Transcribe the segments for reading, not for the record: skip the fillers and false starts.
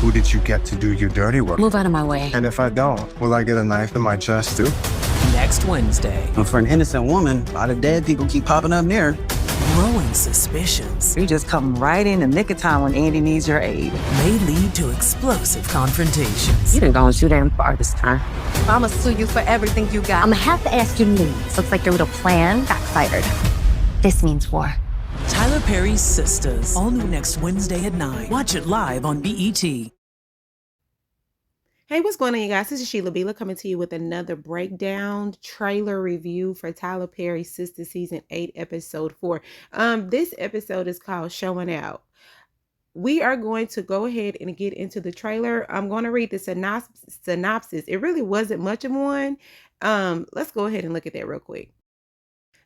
Who did you get to do your dirty work? Move out of my way. And if I don't, will I get a knife in my chest too? Next Wednesday. And for an innocent woman, a lot of dead people keep popping up near. Growing suspicions You just come right in the nick of time when Andy needs your aid. may lead to explosive confrontations. You didn't go too damn far this time. I'ma sue you for everything you got. I'm gonna have to ask you to leave. Looks like your little plan backfired. This means war. Tyler Perry's Sistas. All new next Wednesday at 9. Watch it live on BET. Hey, what's going on, you guys? This is Sheila Bila coming to you with another breakdown trailer review for Tyler Perry's Sistas Season 8, Episode 4. This episode is called Showin' Out. We are going to go ahead and get into the trailer. I'm going to read the synopsis. It really wasn't much of one. Let's go ahead and look at that real quick.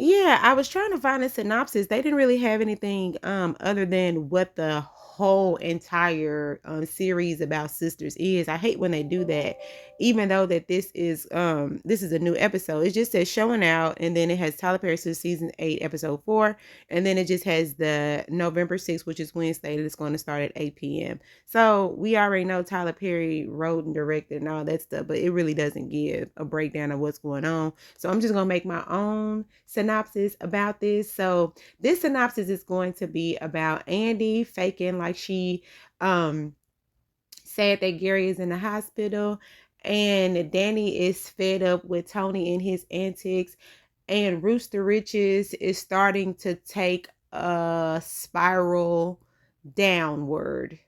Yeah, I was trying to find a synopsis. They didn't really have anything other than what the whole entire series about sisters is. I hate when they do that, even though that this is a new episode. It just says Showing Out, and then it has Tyler Perry Season 8, Episode 4, and then it just has the November 6th, which is Wednesday, that it's going to start at 8 p.m. So we already know Tyler Perry wrote and directed and all that stuff, but it really doesn't give a breakdown of what's going on. So I'm just going to make my own synopsis about this. So this synopsis is going to be about Andy faking like she said that Gary is in the hospital, and Danny is fed up with Tony and his antics, and Rooster Riches is starting to take a spiral downward.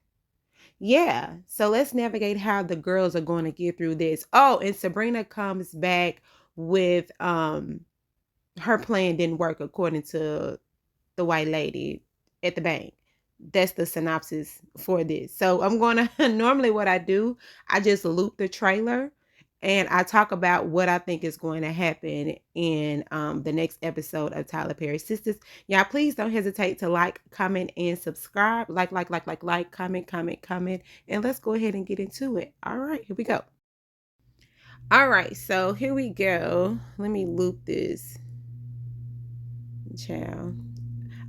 Yeah, so let's navigate how the girls are going to get through this. Oh, and Sabrina comes back with her plan didn't work according to the white lady at the bank. That's the synopsis for this. So I'm going to, normally what I do, I just loop the trailer and I talk about what I think is going to happen in the next episode of Tyler Perry Sistas. Y'all, please don't hesitate to like, comment, and subscribe. Like, comment. And let's go ahead and get into it. All right, here we go. All right, so here we go. Let me loop this. Child.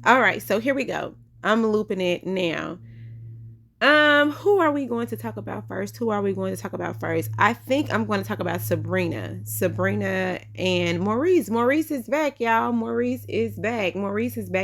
All right, so here we go. I'm looping it now. Who are we going to talk about first? I think I'm going to talk about Sabrina and Maurice. Maurice is back, y'all. Maurice is back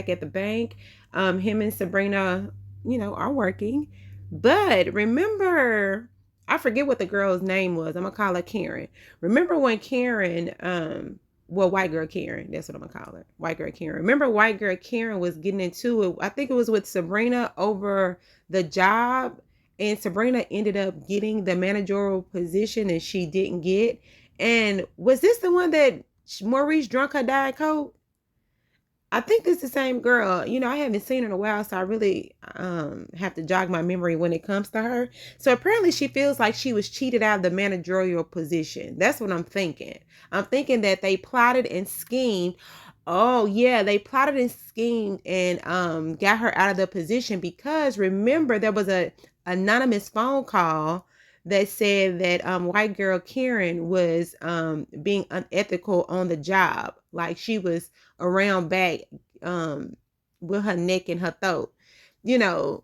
at the bank. Him and Sabrina, are working. But remember, I forget what the girl's name was. I'm gonna call her Karen. Remember when Karen, white girl Karen, that's what I'm gonna call her. White girl Karen. Remember white girl Karen was getting into it. I think it was with Sabrina over the job, and Sabrina ended up getting the managerial position and she didn't get. And was this the one that Maurice drunk her Diet Coke? I think this is the same girl. I haven't seen her in a while, so I really have to jog my memory when it comes to her. So apparently she feels like she was cheated out of the managerial position. That's what I'm thinking. I'm thinking that they plotted and schemed. Oh, yeah, they plotted and schemed and got her out of the position because, remember, there was a anonymous phone call that said that white girl Karen was being unethical on the job. Like she was around back with her neck and her throat. Y'all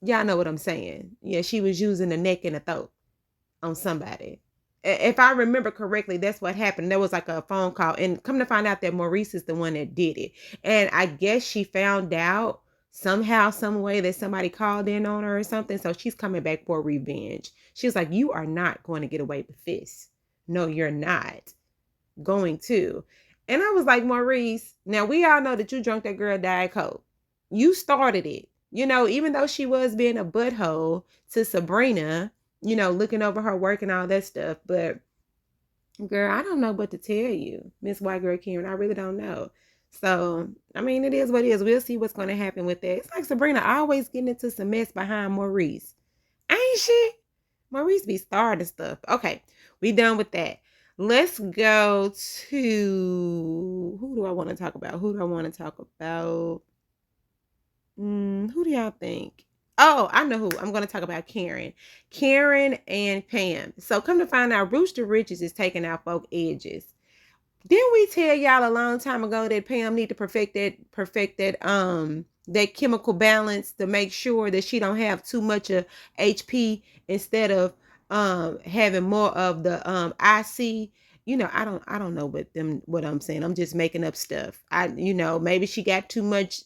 know what I'm saying. Yeah, she was using the neck and the throat on somebody. If I remember correctly, that's what happened. There was like a phone call, and come to find out that Maurice is the one that did it. And I guess she found out somehow, some way that somebody called in on her or something. So she's coming back for revenge. She was like, you are not going to get away with this. No, you're not going to. And I was like, Maurice, now we all know that you drunk that girl Diet Coke. You started it. Even though she was being a butthole to Sabrina, looking over her work and all that stuff. But girl, I don't know what to tell you, Miss White Girl Karen. I really don't know. So, I mean, it is what it is. We'll see what's going to happen with that. It's like Sabrina always getting into some mess behind Maurice. Ain't she? Maurice be starting stuff. Okay, we done with that. Let's go to, who do I want to talk about? Who do y'all think? Oh, I know who. I'm going to talk about Karen. Karen and Pam. So come to find out, Rooster Riches is taking out folk edges. Didn't we tell y'all a long time ago that Pam need to perfect that chemical balance to make sure that she don't have too much of HP instead of having more of the IC. I don't know what I'm saying. I'm just making up stuff. Maybe she got too much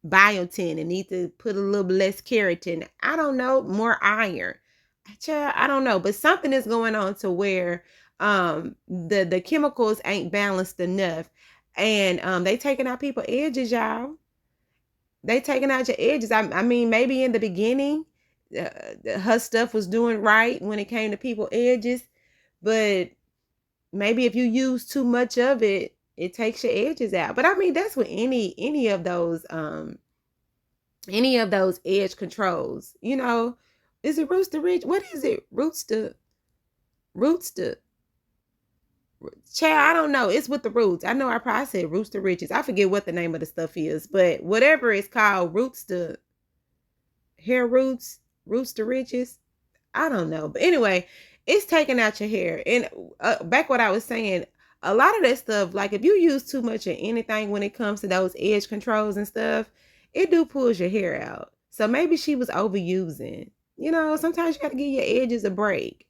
biotin and need to put a little less keratin. I don't know, more iron. Child, I don't know, but something is going on to where the chemicals ain't balanced enough, and they taking out people edges, y'all. They taking out your edges. I mean, maybe in the beginning, her stuff was doing right when it came to people edges, but maybe if you use too much of it, it takes your edges out. But I mean, that's with any of those edge controls. Is it roots to ridge? What is it? Roots to child, I don't know. It's with the roots. I know I probably said roots to riches. I forget what the name of the stuff is, but whatever it's called, roots to hair roots to riches. I don't know. But anyway, it's taking out your hair. And back what I was saying, a lot of that stuff, like if you use too much of anything when it comes to those edge controls and stuff, it do pulls your hair out. So maybe she was overusing. Sometimes you got to give your edges a break.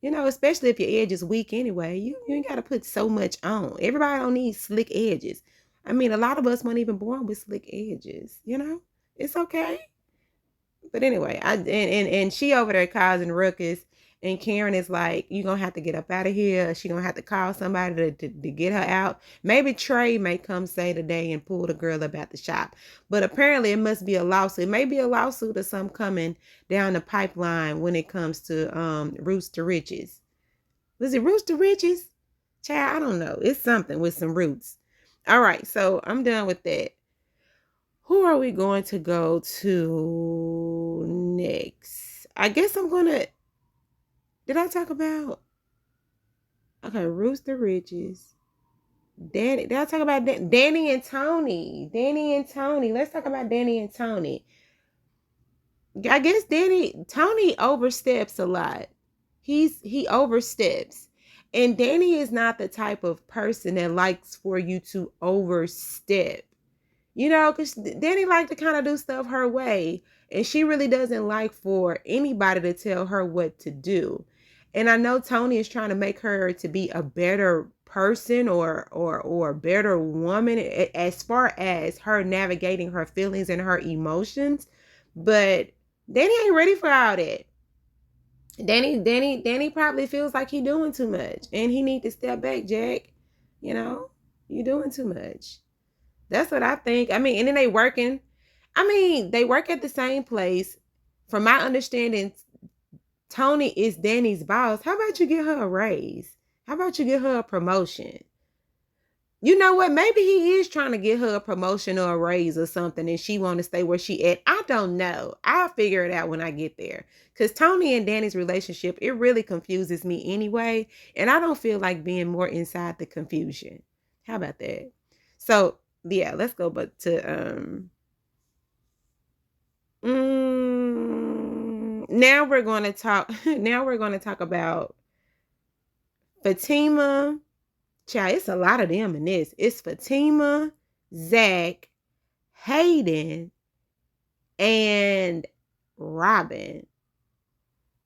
Especially if your edge is weak anyway. You ain't got to put so much on. Everybody don't need slick edges. I mean, a lot of us weren't even born with slick edges. It's okay. But anyway, and she over there causing ruckus, and Karen is like, "You gonna have to get up out of here." She gonna have to call somebody to get her out. Maybe Trey may come say today and pull the girl up at the shop. But apparently, it must be a lawsuit. It may be a lawsuit or something coming down the pipeline when it comes to roots to riches. Was it roots to riches? Child, I don't know. It's something with some roots. All right, so I'm done with that. Who are we going to go to next? I guess I'm going to... Did I talk about... Okay, Roots the Riches. Danny. Did I talk about Danny and Tony? Let's talk about Danny and Tony. I guess Tony oversteps a lot. He oversteps. And Danny is not the type of person that likes for you to overstep. Because Danny likes to kind of do stuff her way. And she really doesn't like for anybody to tell her what to do. And I know Tony is trying to make her to be a better person or a better woman as far as her navigating her feelings and her emotions. But Danny ain't ready for all that. Danny probably feels like he doing too much. And he need to step back, Jack. You doing too much. That's what I think. I mean, and then they work at the same place. From my understanding, Tony is Danny's boss. How about you get her a raise? How about you get her a promotion? You know what? Maybe he is trying to get her a promotion or a raise or something, and she want to stay where she at. I don't know. I'll figure it out when I get there. Because Tony and Danny's relationship, it really confuses me anyway, and I don't feel like being more inside the confusion. How about that? So, yeah, let's go but to now we're going to talk about Fatima. Child, it's a lot of them in this. It's Fatima, Zach, Hayden, and Robin.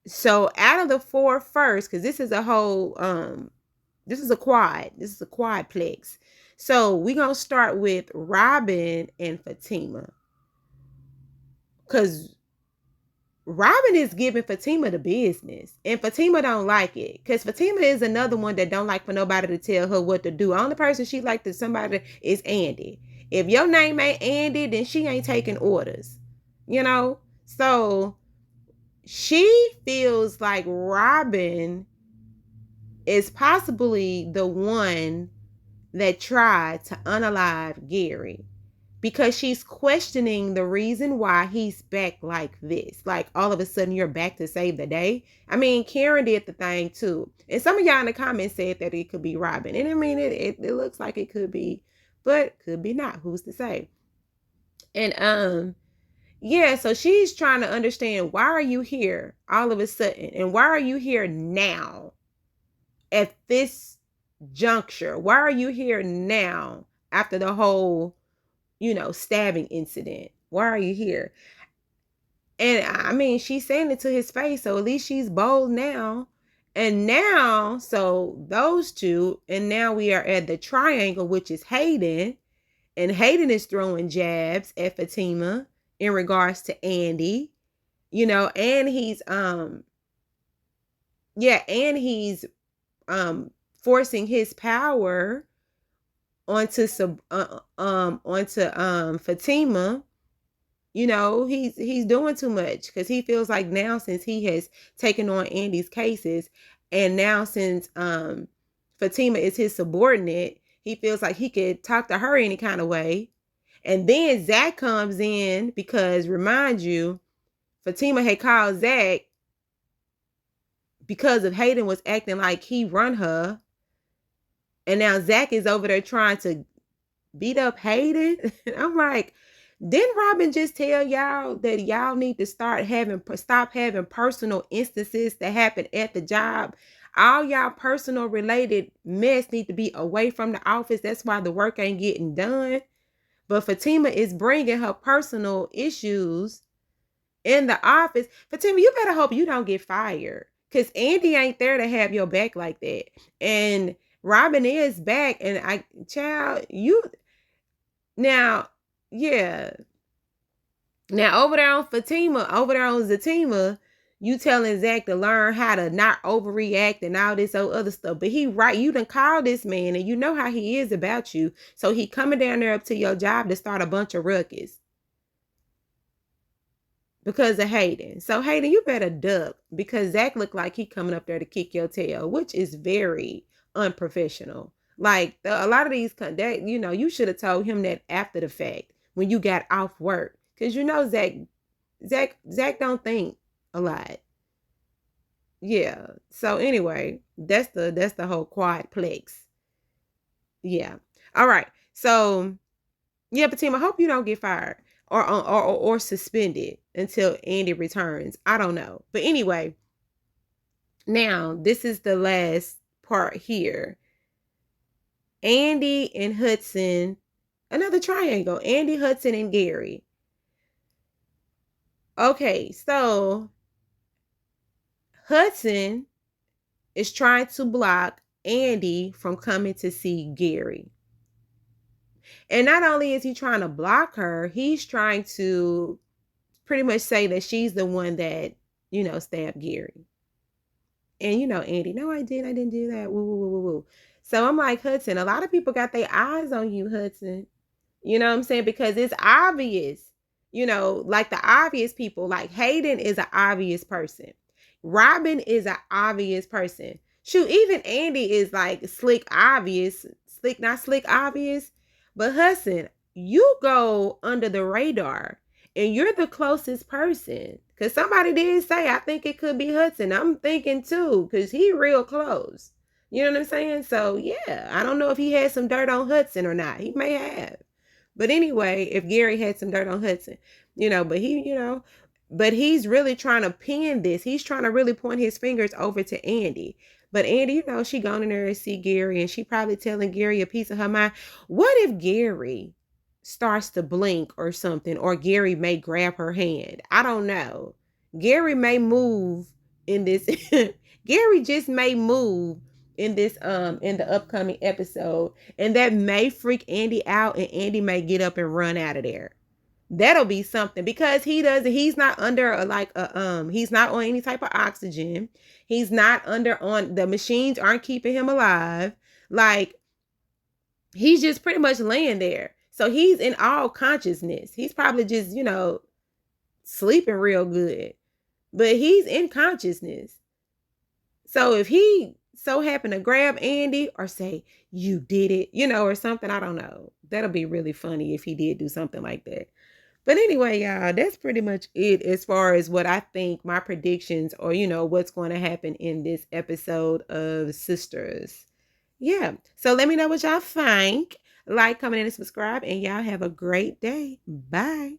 So out of the four first, because this is a whole this is a quadplex. So we're going to start with Robin and Fatima. Because Robin is giving Fatima the business. And Fatima don't like it. Because Fatima is another one that don't like for nobody to tell her what to do. The only person she like to somebody is Andy. If your name ain't Andy, then she ain't taking orders. So she feels like Robin is possibly the one that tried to unalive Gary, because she's questioning the reason why he's back like this. Like, all of a sudden you're back to save the day. I mean, Karen did the thing too. And some of y'all in the comments said that it could be Robin. And I mean, it looks like it could be, but could be not. Who's to say? And yeah, so she's trying to understand, why are you here all of a sudden? And why are you here now at this juncture? Why are you here now after the whole, stabbing incident? Why are you here? And I mean, she's saying it to his face, so at least she's bold now. And now, so those two, and now we are at the triangle, which is Hayden. And Hayden is throwing jabs at Fatima in regards to Andy, and he's forcing his power onto Fatima. He's doing too much because he feels like now, since he has taken on Andy's cases, and now since Fatima is his subordinate, he feels like he could talk to her any kind of way. And then Zach comes in because, remind you, Fatima had called Zach because of Hayden was acting like he run her. And now Zach is over there trying to beat up Hayden. I'm like, didn't Robin just tell y'all that y'all need to stop having personal instances that happen at the job? All y'all personal related mess need to be away from the office. That's why the work ain't getting done. But Fatima is bringing her personal issues in the office. Fatima, you better hope you don't get fired, because Andy ain't there to have your back like that. And Robin is back, and now over there on Zatima, you telling Zach to learn how to not overreact and all this other stuff. But you done called this man, and you know how he is about you. So he coming down there up to your job to start a bunch of ruckus because of Hayden. So Hayden, you better duck, because Zach looked like he coming up there to kick your tail, which is very unprofessional. Like a lot of these, you should have told him that after the fact when you got off work, because Zach don't think a lot. Yeah. So anyway, that's the whole quadplex. Yeah. All right. So yeah, Fatima, I hope you don't get fired or suspended until Andy returns. I don't know. But anyway, now this is the last part here. Andy and Hudson, another triangle. Andy, Hudson, and Gary. Okay, so Hudson is trying to block Andy from coming to see Gary. And not only is he trying to block her, he's trying to pretty much say that she's the one that, stabbed Gary. And, Andy, no, I didn't do that. Woo, woo, woo, woo, woo. So I'm like, Hudson, a lot of people got their eyes on you, Hudson. You know what I'm saying? Because it's obvious, like the obvious people, like Hayden is an obvious person. Robin is an obvious person. Shoot, even Andy is like slick, not slick, obvious. But Hudson, you go under the radar, and you're the closest person. Because somebody did say, I think it could be Hudson. I'm thinking too, because he real close. You know what I'm saying? So yeah, I don't know if he had some dirt on Hudson or not. He may have. But anyway, if Gary had some dirt on Hudson, but he's really trying to pin this. He's trying to really point his fingers over to Andy. But Andy, she gone in there and see Gary, and she probably telling Gary a piece of her mind. What if Gary starts to blink or something, or Gary may grab her hand? I don't know. Gary may move in this. Gary just may move in this in the upcoming episode, and that may freak Andy out, and Andy may get up and run out of there. That'll be something, because he's not under he's not on any type of oxygen. He's not on the machines aren't keeping him alive. Like, he's just pretty much laying there. So he's in all consciousness. He's probably just, sleeping real good, but he's in consciousness. So if he so happen to grab Andy or say, you did it, or something, I don't know. That'll be really funny if he did do something like that. But anyway, y'all, that's pretty much it as far as what I think, my predictions, or, what's going to happen in this episode of Sisters. Yeah. So let me know what y'all think. Like, comment, and subscribe, and y'all have a great day. Bye.